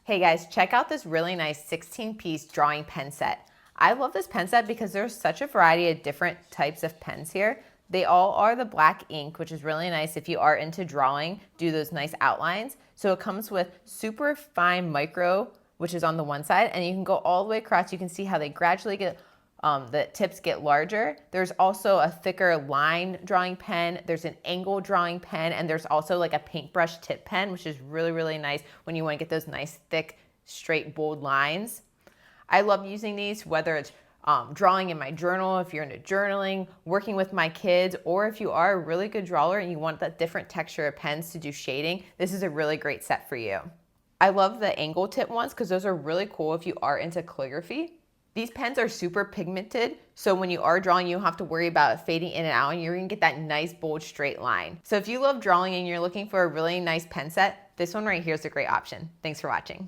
Hey guys, check out this really nice 16-piece drawing pen set. I love this pen set because there's such a variety of different types of pens here. They all are the black ink, which is really nice if you are into drawing, do those nice outlines. So it comes with super fine micro, which is on the one side, and you can go all the way across. You can see how they gradually get the tips get larger. There's also a thicker line drawing pen, there's an angle drawing pen, and there's also like a paintbrush tip pen, which is really, really nice when you want to get those nice, thick, straight, bold lines. I love using these, whether it's drawing in my journal, if you're into journaling, working with my kids, or if you are a really good drawer and you want that different texture of pens to do shading, this is a really great set for you. I love the angle tip ones because those are really cool if you are into calligraphy. These pens are super pigmented, so when you are drawing, you don't have to worry about it fading in and out, and you're gonna get that nice, bold, straight line. So if you love drawing and you're looking for a really nice pen set, this one right here is a great option. Thanks for watching.